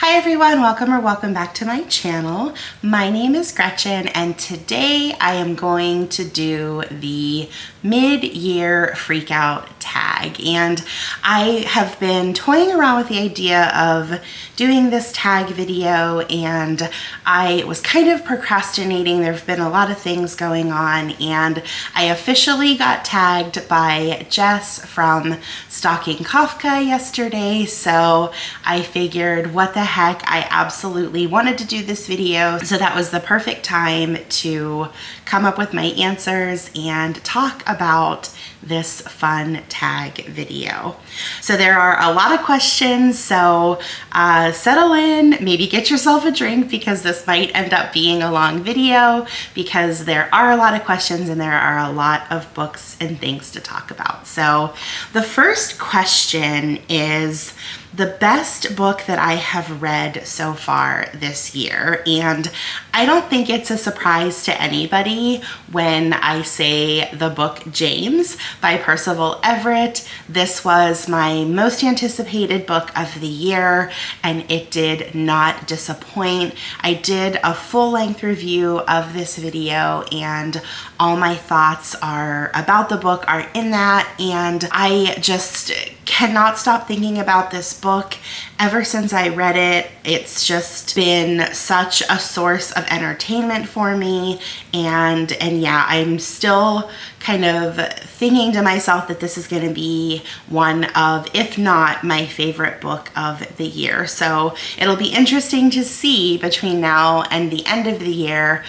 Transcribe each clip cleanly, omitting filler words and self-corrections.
Hi everyone, welcome back to my channel. My name is Gretchen and today I am going to do the mid-year freakout tag, and I have been toying around with the idea of doing this tag video and I was kind of procrastinating. There have been a lot of things going on and I officially got tagged by Jess from Stalking Kafka yesterday, so I figured what the heck, I absolutely wanted to do this video, so that was the perfect time to come up with my answers and talk about this fun tag video. So there are a lot of questions, so settle in, maybe get yourself a drink because this might end up being a long video because there are a lot of questions and there are a lot of books and things to talk about. So the first question is the best book that I have read so far this year. And I don't think it's a surprise to anybody when I say the book James by Percival Everett. This was my most anticipated book of the year and it did not disappoint. I did a full-length review of this video and all my thoughts are about the book are in that, and I just cannot stop thinking about this book. Ever since I read it, it's just been such a source of entertainment for me, and yeah, I'm still kind of thinking to myself that this is going to be one of, if not my favorite book of the year. So it'll be interesting to see between now and the end of the year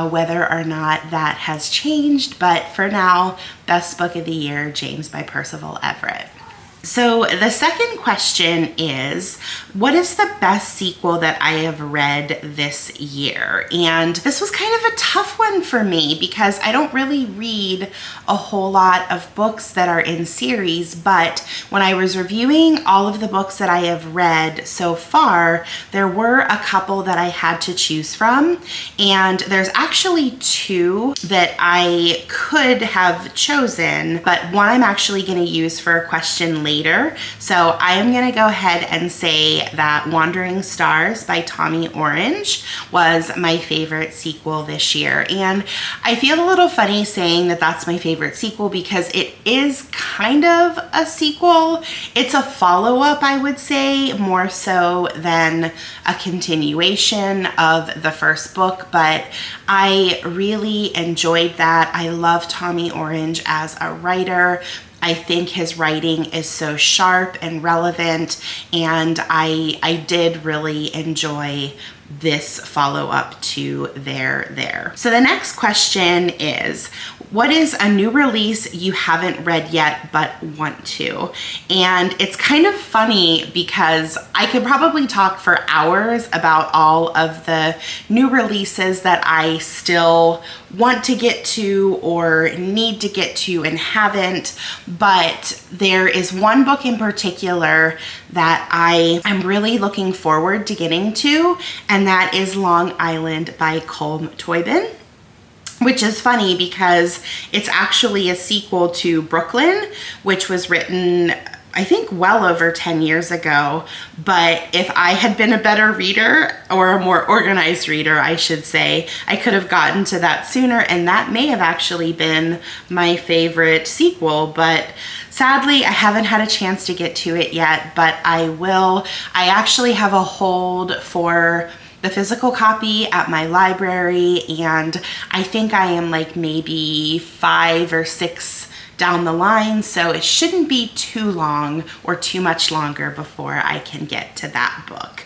whether or not that has changed, but for now, best book of the year, James by Percival Everett. So the second question is, what is the best sequel that I have read this year? And this was kind of a tough one for me because I don't really read a whole lot of books that are in series, but when I was reviewing all of the books that I have read so far, there were a couple that I had to choose from, and there's actually two that I could have chosen, but one I'm actually going to use for a question later. So I am going to go ahead and say that Wandering Stars by Tommy Orange was my favorite sequel this year. And I feel a little funny saying that that's my favorite sequel because it is kind of a sequel. It's a follow-up, I would say, more so than a continuation of the first book, but I really enjoyed that. I love Tommy Orange as a writer. I think his writing is so sharp and relevant, and I did really enjoy this follow-up to There. So the next question is, what is a new release you haven't read yet but want to? And it's kind of funny because I could probably talk for hours about all of the new releases that I still want to get to or need to get to and haven't, but there is one book in particular that I am really looking forward to getting to, and that is Long Island by Colm Toibin. Which is funny because it's actually a sequel to Brooklyn, which was written, I think, well over 10 years ago. But if I had been a better reader, or a more organized reader, I should say, I could have gotten to that sooner, and that may have actually been my favorite sequel. But sadly, I haven't had a chance to get to it yet, but I will. I actually have a hold for the physical copy at my library, and I think I am like maybe 5 or 6 down the line, so it shouldn't be too long or too much longer before I can get to that book.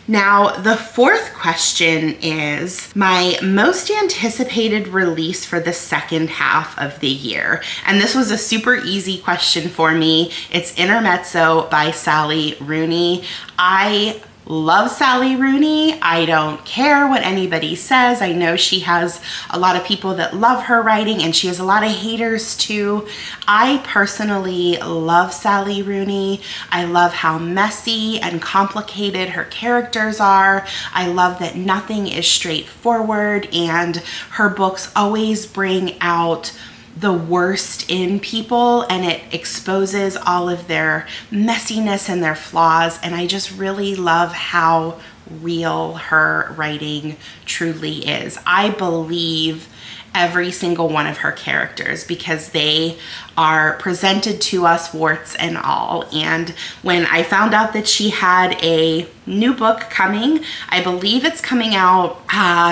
Now, the fourth question is my most anticipated release for the second half of the year. And this was a super easy question for me. It's Intermezzo by Sally Rooney. I love Sally Rooney. I don't care what anybody says. I know she has a lot of people that love her writing and she has a lot of haters too. I personally love Sally Rooney. I love how messy and complicated her characters are. I love that nothing is straightforward and her books always bring out the worst in people, and it exposes all of their messiness and their flaws. And I just really love how real her writing truly is. I believe every single one of her characters because they are presented to us warts and all. And when I found out that she had a new book coming, I believe it's coming out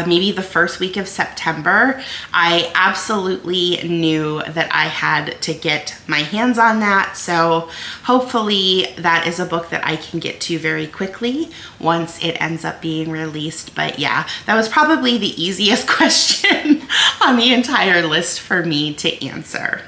maybe the first week of September, I absolutely knew that I had to get my hands on that. So hopefully that is a book that I can get to very quickly once it ends up being released. But yeah, that was probably the easiest question on the entire list for me to answer.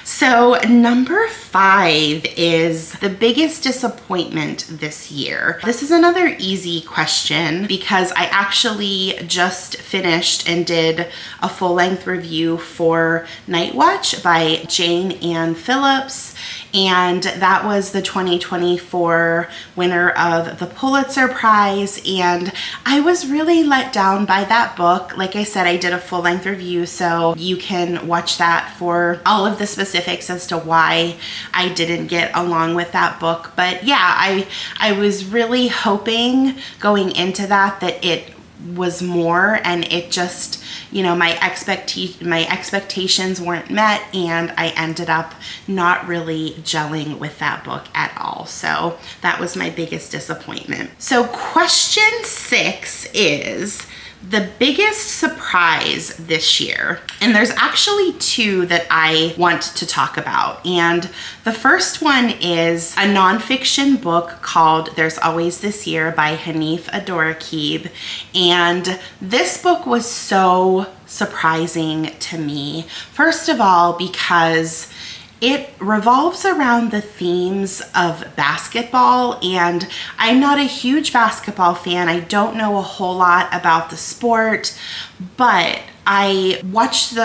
So number 5 is the biggest disappointment this year. This is another easy question because I actually just finished and did a full-length review for Night Watch by Jane Ann Phillips, and that was the 2024 winner of the Pulitzer Prize, and I was really let down by that book. Like I said, I did a full-length review, so you can watch that for all of the specifics as to why I didn't get along with that book. But yeah, I was really hoping going into that it was more, and it just, you know, my expectations weren't met, and I ended up not really gelling with that book at all. So that was my biggest disappointment. So question 6 is the biggest surprise this year. And there's actually 2 that I want to talk about. And the first one is a nonfiction book called There's Always This Year by Hanif Adorakib. And this book was so surprising to me. First of all, because it revolves around the themes of basketball, and I'm not a huge basketball fan. I don't know a whole lot about the sport, but I listen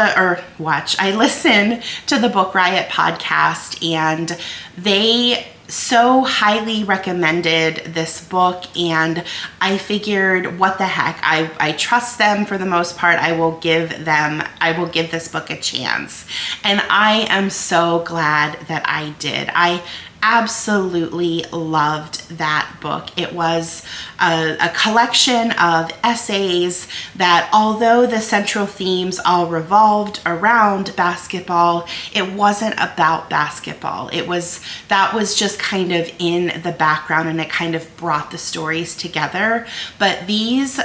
to the Book Riot podcast, and they so highly recommended this book, and I figured, what the heck, I trust them for the most part. I will give this book a chance, and I am so glad that I did. I absolutely loved that book. It was a collection of essays that, although the central themes all revolved around basketball, it wasn't about basketball. That was just kind of in the background, and it kind of brought the stories together. But these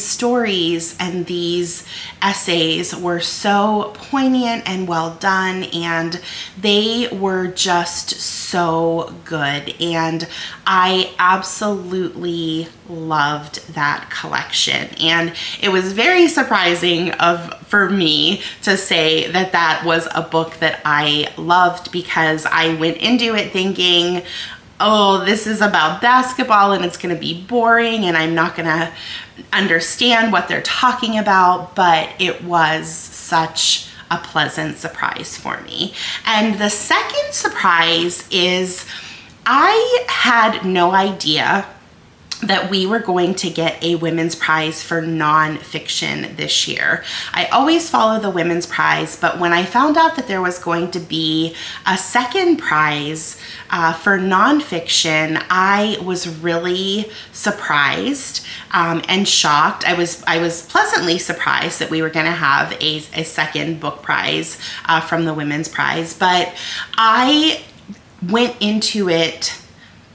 stories and these essays were so poignant and well done, and they were just so good, and I absolutely loved that collection. And it was very surprising for me to say that was a book that I loved, because I went into it thinking, oh, this is about basketball and it's going to be boring and I'm not going to understand what they're talking about, but it was such a pleasant surprise for me. And the second surprise is I had no idea that we were going to get a Women's Prize for nonfiction this year. I always follow the Women's Prize, but when I found out that there was going to be a second prize for nonfiction, I was really surprised and shocked. I was pleasantly surprised that we were going to have a second book prize from the Women's Prize, but I went into it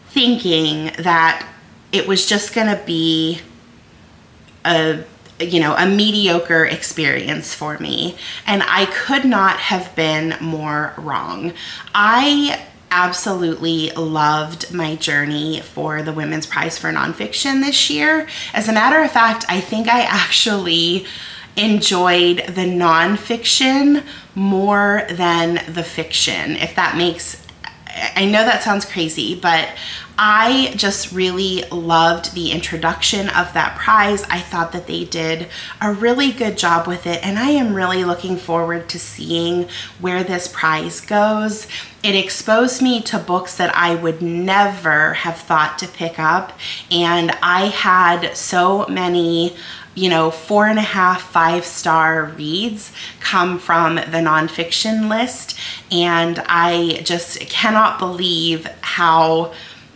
thinking that it was just going to be a mediocre experience for me, and I could not have been more wrong. I absolutely loved my journey for the Women's Prize for Nonfiction this year. As a matter of fact, I think I actually enjoyed the nonfiction more than the fiction, if that makes, I know that sounds crazy, but I just really loved the introduction of that prize. I thought that they did a really good job with it, and I am really looking forward to seeing where this prize goes. It exposed me to books that I would never have thought to pick up, and I had so many 4.5, 5-star reads come from the nonfiction list. And I just cannot believe how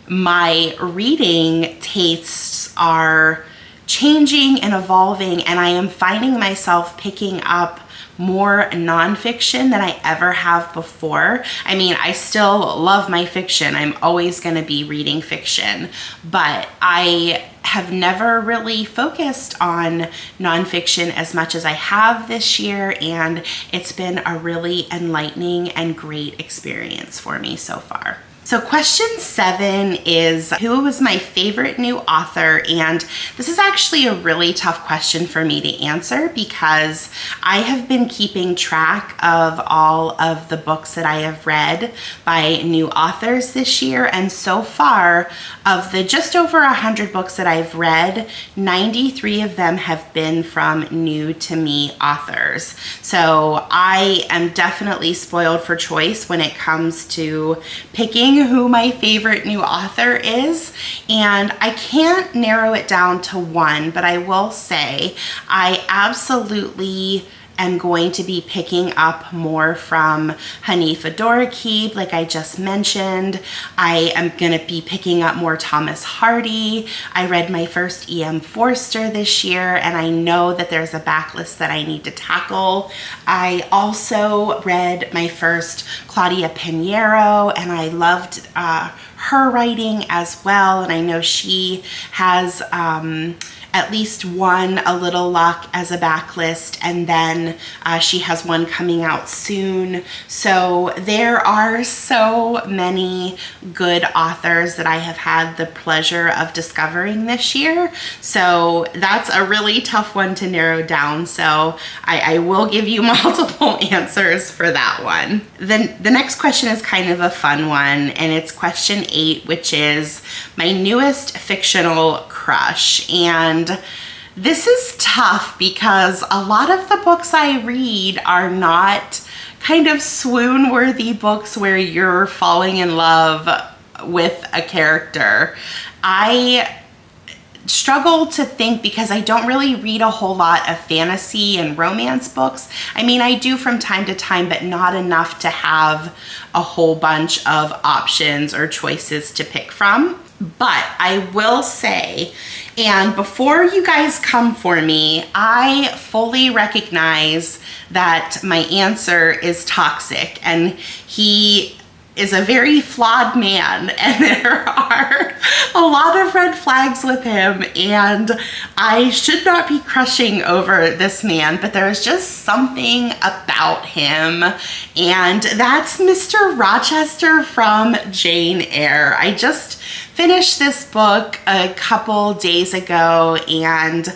my reading tastes are changing and evolving, and I am finding myself picking up more nonfiction than I ever have before. I mean, I still love my fiction. I'm always going to be reading fiction, but I have never really focused on nonfiction as much as I have this year, and it's been a really enlightening and great experience for me so far. So question 7 is, who was my favorite new author? And this is actually a really tough question for me to answer because I have been keeping track of all of the books that I have read by new authors this year. And so far, of the just over 100 books that I've read, 93 of them have been from new to me authors. So I am definitely spoiled for choice when it comes to picking who my favorite new author is, and I can't narrow it down to one, but I will say I absolutely am going to be picking up more from Hanifa Dorakib, like I just mentioned. I am going to be picking up more Thomas Hardy. I read my first E.M. Forster this year, and I know that there's a backlist that I need to tackle. I also read my first Claudia Pinheiro, and I loved her writing as well, and I know she has at least one, A Little Luck, as a backlist, and then she has one coming out soon. So there are so many good authors that I have had the pleasure of discovering this year. So that's a really tough one to narrow down. So I will give you multiple answers for that one. Then the next question is kind of a fun one, and it's question 8, which is my newest fictional crush. And this is tough because a lot of the books I read are not kind of swoon-worthy books where you're falling in love with a character. I struggle to think because I don't really read a whole lot of fantasy and romance books. I mean, I do from time to time, but not enough to have a whole bunch of options or choices to pick from. But I will say, and before you guys come for me, I fully recognize that my answer is toxic, and he is a very flawed man, and there are a lot of red flags with him, and I should not be crushing over this man, but there's just something about him, and that's Mr. Rochester from Jane Eyre. I just finished this book a couple days ago, and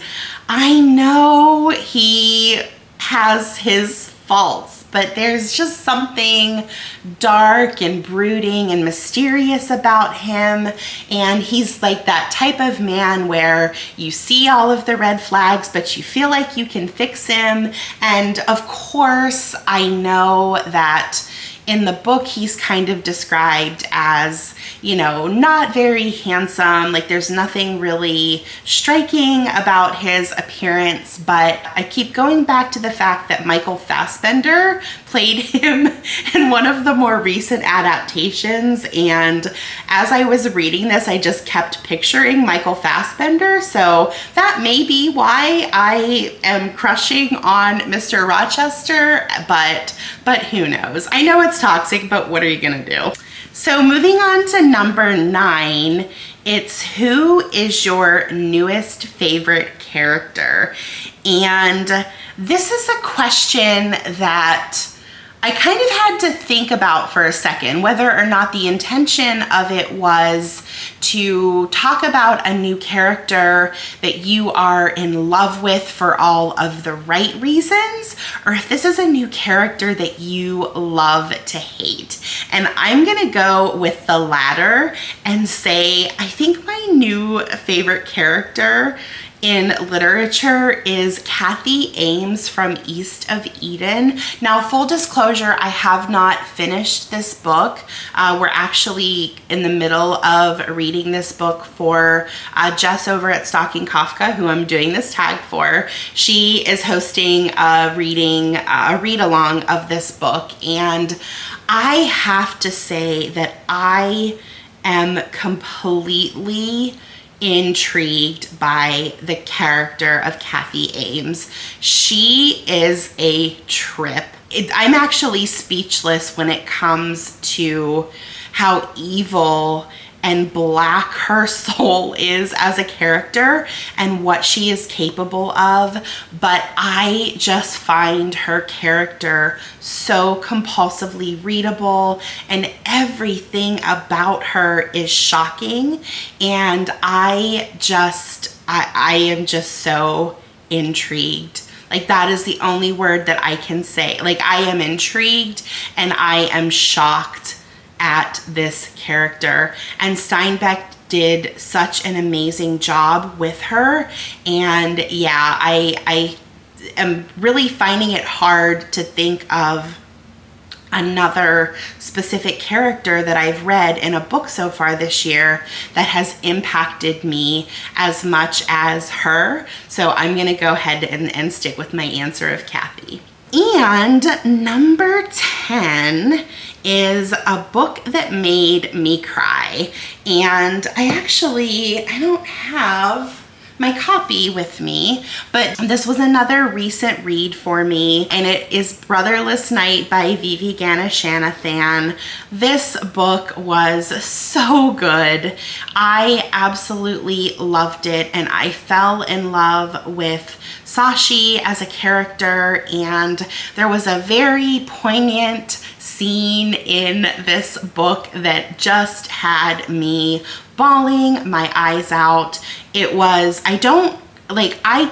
I know he has his faults, but there's just something dark and brooding and mysterious about him. And he's like that type of man where you see all of the red flags, but you feel like you can fix him. And of course, I know that in the book, he's kind of described as, you know, not very handsome. Like, there's nothing really striking about his appearance, but I keep going back to the fact that Michael Fassbender played him in one of the more recent adaptations, and as I was reading this, I just kept picturing Michael Fassbender, so that may be why I am crushing on Mr. Rochester, but who knows? I know it's toxic, but what are you gonna do? So moving on to number 9, it's who is your newest favorite character? And this is a question that I kind of had to think about for a second, whether or not the intention of it was to talk about a new character that you are in love with for all of the right reasons, or if this is a new character that you love to hate. And I'm gonna go with the latter and say I think my new favorite character in literature is Kathy Ames from East of Eden. Now, full disclosure, I have not finished this book. We're actually in the middle of reading this book for Jess over at Stalking Kafka, who I'm doing this tag for. She is hosting a read-along of this book, and I have to say that I am completely intrigued by the character of Kathy Ames. She is a trip. I'm actually speechless when it comes to how evil and black her soul is as a character and what she is capable of, but I just find her character so compulsively readable, and everything about her is shocking, and I am just so intrigued. Like, that is the only word that I can say. Like, I am intrigued and I am shocked at this character, and Steinbeck did such an amazing job with her. And yeah, I am really finding it hard to think of another specific character that I've read in a book so far this year that has impacted me as much as her. So I'm gonna go ahead and stick with my answer of Kathy. And number 10 is a book that made me cry. And I don't have my copy with me, but this was another recent read for me, and it is Brotherless Night by Vivi Ganashanathan. This book was so good. I absolutely loved it, and I fell in love with Sashi as a character, and there was a very poignant scene in this book that just had me bawling my eyes out. It was, I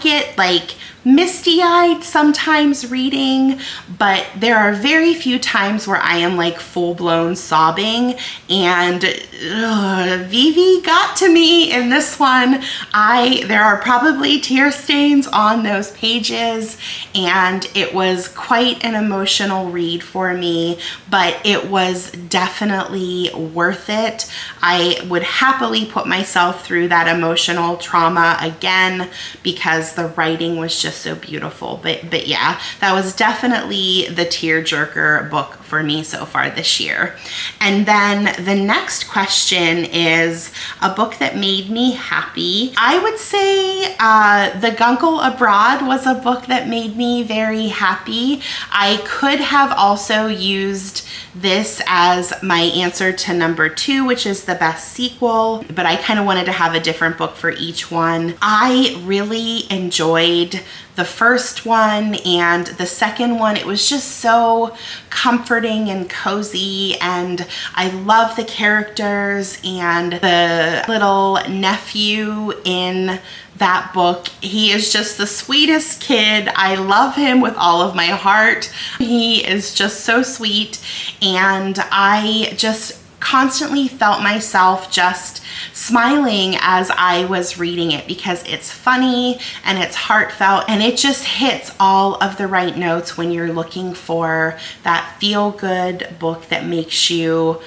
get like misty-eyed sometimes reading, but there are very few times where I am like full-blown sobbing, and Vivi got to me in this one. There are probably tear stains on those pages, and it was quite an emotional read for me, but it was definitely worth it. I would happily put myself through that emotional trauma again because the writing was just so beautiful. But yeah, that was definitely the tearjerker book for me so far this year. And then the next question is a book that made me happy. I would say The Guncle Abroad was a book that made me very happy. I could have also used this as my answer to number 2, which is the best sequel, but I kind of wanted to have a different book for each one. I really enjoyed the first one and the second one. It was just so comforting and cozy, and I love the characters and the little nephew in that book. He is just the sweetest kid. I love him with all of my heart. He is just so sweet, and I just constantly felt myself just smiling as I was reading it because it's funny and it's heartfelt, and it just hits all of the right notes when you're looking for that feel-good book that makes you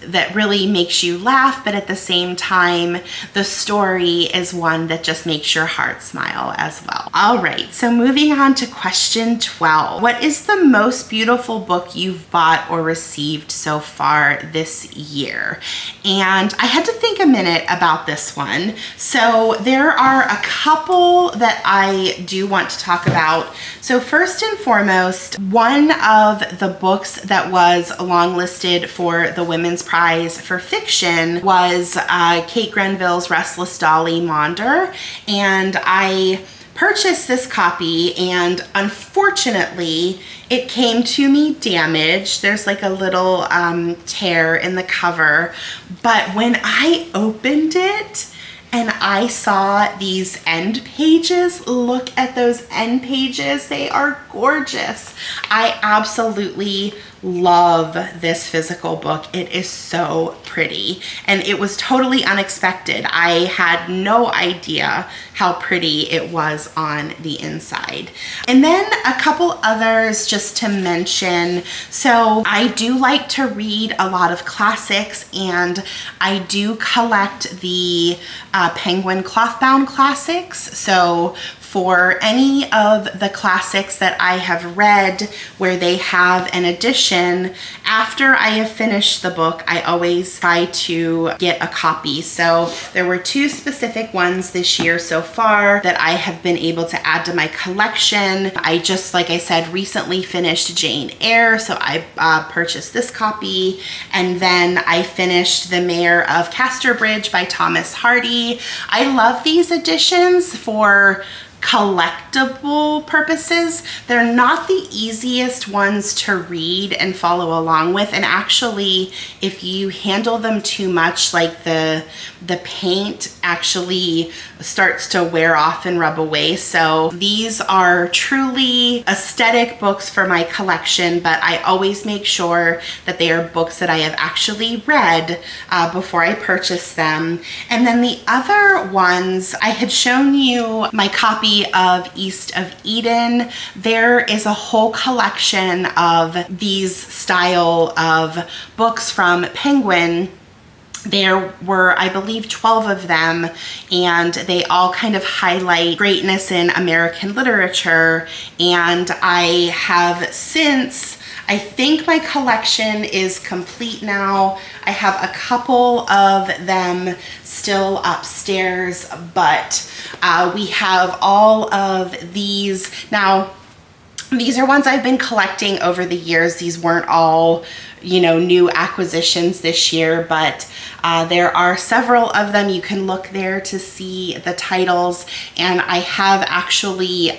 that really makes you laugh, but at the same time the story is one that just makes your heart smile as well. All right, so moving on to question 12. What is the most beautiful book you've bought or received so far this year? And I had to think a minute about this one. So there are a couple that I do want to talk about. So first and foremost, one of the books that was longlisted for the Women's Prize for Fiction was Kate Grenville's Restless Dolly Maunder, and I purchased this copy, and unfortunately it came to me damaged. There's like a little tear in the cover, but when I opened it and I saw these end pages, look at those end pages, they are gorgeous. I absolutely love this physical book. It is so pretty, and it was totally unexpected. I had no idea how pretty it was on the inside. And then a couple others just to mention. So I do like to read a lot of classics, and I do collect the Penguin cloth-bound classics. So for any of the classics that I have read where they have an edition, after I have finished the book, I always try to get a copy. So there were 2 specific ones this year so far that I have been able to add to my collection. I just, like I said, recently finished Jane Eyre, so I purchased this copy. And then I finished The Mayor of Casterbridge by Thomas Hardy. I love these editions for collectible purposes. They're not the easiest ones to read and follow along with, and actually if you handle them too much, like the paint actually starts to wear off and rub away. So these are truly aesthetic books for my collection, but I always make sure that they are books that I have actually read before I purchase them. And then the other ones, I had shown you my copy of East of Eden. There is a whole collection of these style of books from Penguin. There were, I believe, 12 of them, and they all kind of highlight greatness in American literature. And I have since, I think my collection is complete now. I have a couple of them still upstairs, but we have all of these. Now, these are ones I've been collecting over the years. These weren't all, you know, new acquisitions this year, but there are several of them. You can look there to see the titles, and I have actually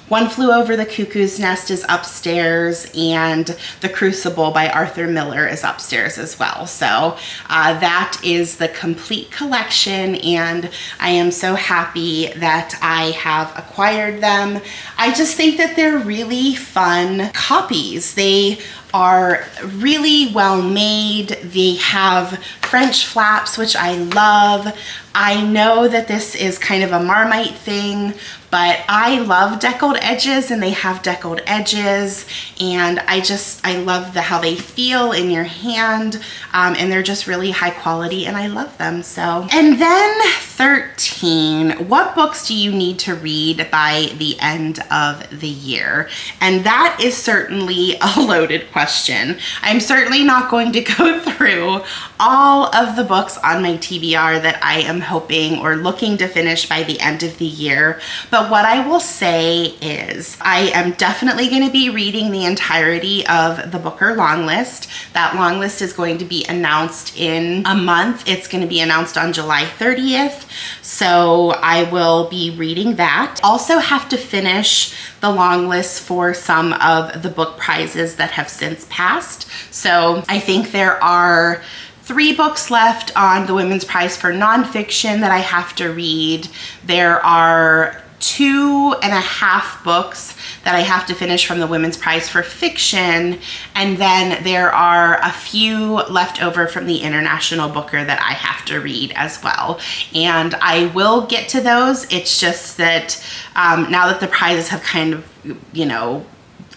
One Flew Over the Cuckoo's Nest is upstairs, and The Crucible by Arthur Miller is upstairs as well. So that is the complete collection, and I am so happy that I have acquired them. I just think that they're really fun copies. They are really well made. They have French flaps, which I love. I know that this is kind of a Marmite thing, but I love deckled edges, and they have deckled edges, and I love how they feel in your hand, and they're just really high quality, and I love them. So, and then 13, what books do you need to read by the end of the year? And that is certainly a loaded question. I'm certainly not going to go through all of the books on my TBR that I am hoping or looking to finish by the end of the year. But what I will say is I am definitely going to be reading the entirety of the Booker long list. That long list is going to be announced in a month. It's going to be announced on July 30th. So I will be reading that. Also have to finish the long list for some of the book prizes that have since passed. So I think there are 3 books left on the Women's Prize for Nonfiction that I have to read. There are 2.5 books that I have to finish from the Women's Prize for Fiction, and then there are a few left over from the International Booker that I have to read as well. And I will get to those. It's just that now that the prizes have kind of, you know,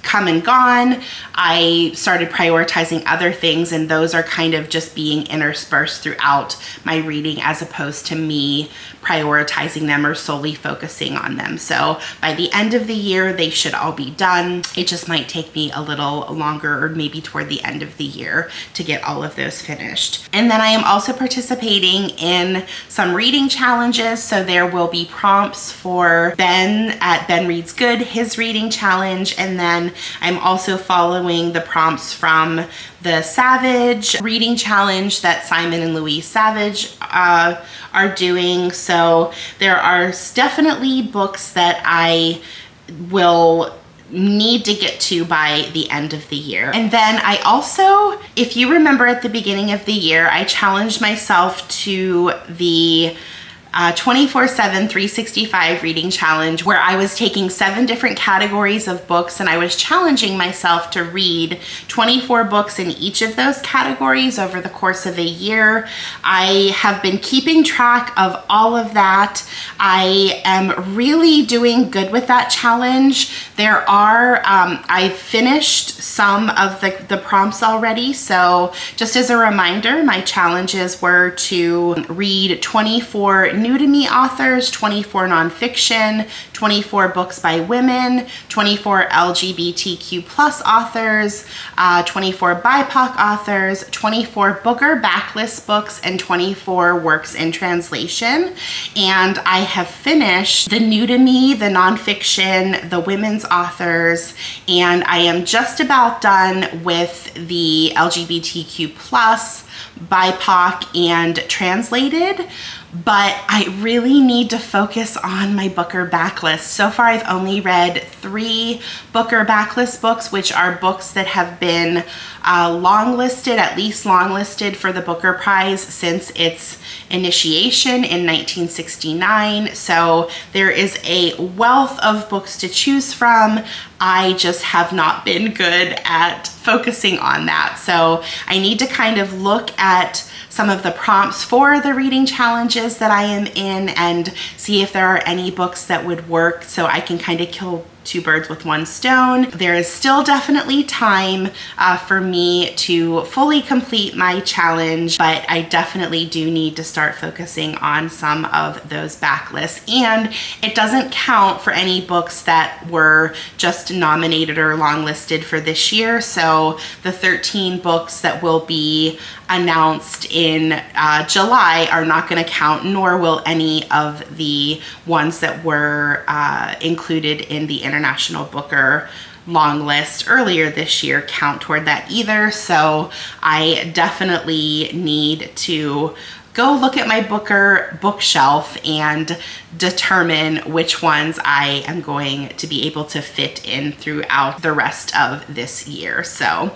come and gone, I started prioritizing other things, and those are kind of just being interspersed throughout my reading as opposed to me prioritizing them or solely focusing on them. So by the end of the year, they should all be done. It just might take me a little longer, or maybe toward the end of the year, to get all of those finished. And then I am also participating in some reading challenges. So there will be prompts for Ben at Ben Reads Good, his reading challenge. And then I'm also following the prompts from the Savage reading challenge that Simon and Louise Savage are doing. So there are definitely books that I will need to get to by the end of the year. And then I also, if you remember at the beginning of the year, I challenged myself to the 24/7 365 reading challenge where I was taking 7 different categories of books and I was challenging myself to read 24 books in each of those categories over the course of a year. I have been keeping track of all of that. I am really doing good with that challenge. There are, I finished some of the prompts already. So just as a reminder, my challenges were to read 24 new to me authors, 24 nonfiction, 24 books by women, 24 LGBTQ plus authors, 24 BIPOC authors, 24 Booker backlist books, and 24 works in translation. And I have finished the new to me, the nonfiction, the women's authors, and I am just about done with the LGBTQ plus, BIPOC, and translated. But I really need to focus on my Booker backlist. So far, I've only read 3 Booker backlist books, which are books that have been longlisted, at least longlisted for the Booker Prize since its initiation in 1969. So there is a wealth of books to choose from. I just have not been good at focusing on that. So I need to kind of look at some of the prompts for the reading challenges that I am in and see if there are any books that would work so I can kind of kill 2 birds with 1 stone. There is still definitely time for me to fully complete my challenge, but I definitely do need to start focusing on some of those backlists. And it doesn't count for any books that were just nominated or longlisted for this year. So the 13 books that will be announced in July are not going to count, nor will any of the ones that were included in the International Booker long list earlier this year count toward that either. So I definitely need to go look at my Booker bookshelf and determine which ones I am going to be able to fit in throughout the rest of this year. So,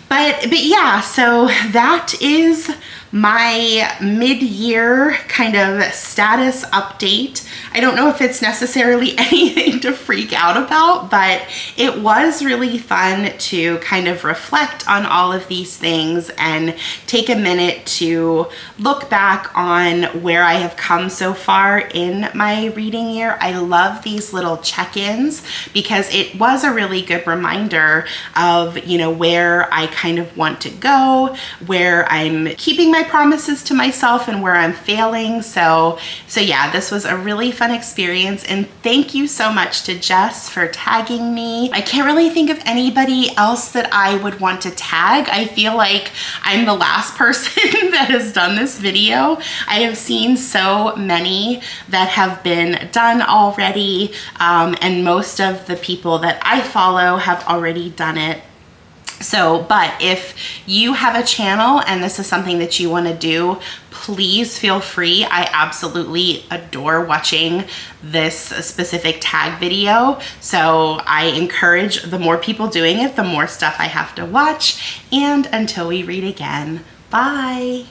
but yeah, so that is my mid-year kind of status update. I don't know if it's necessarily anything to freak out about, but it was really fun to kind of reflect on all of these things and take a minute to look back on where I have come so far in my reading year. I love these little check-ins because it was a really good reminder of, you know, where I kind of want to go, where I'm keeping my promises to myself and where I'm failing. So yeah, this was a really fun experience, and thank you so much to Jess for tagging me. I can't really think of anybody else that I would want to tag. I feel like I'm the last person that has done this video. I have seen so many that have been done already, and most of the people that I follow have already done it. So, but if you have a channel and this is something that you want to do, please feel free. I absolutely adore watching this specific tag video. So I encourage the more people doing it, the more stuff I have to watch. And until we read again, bye.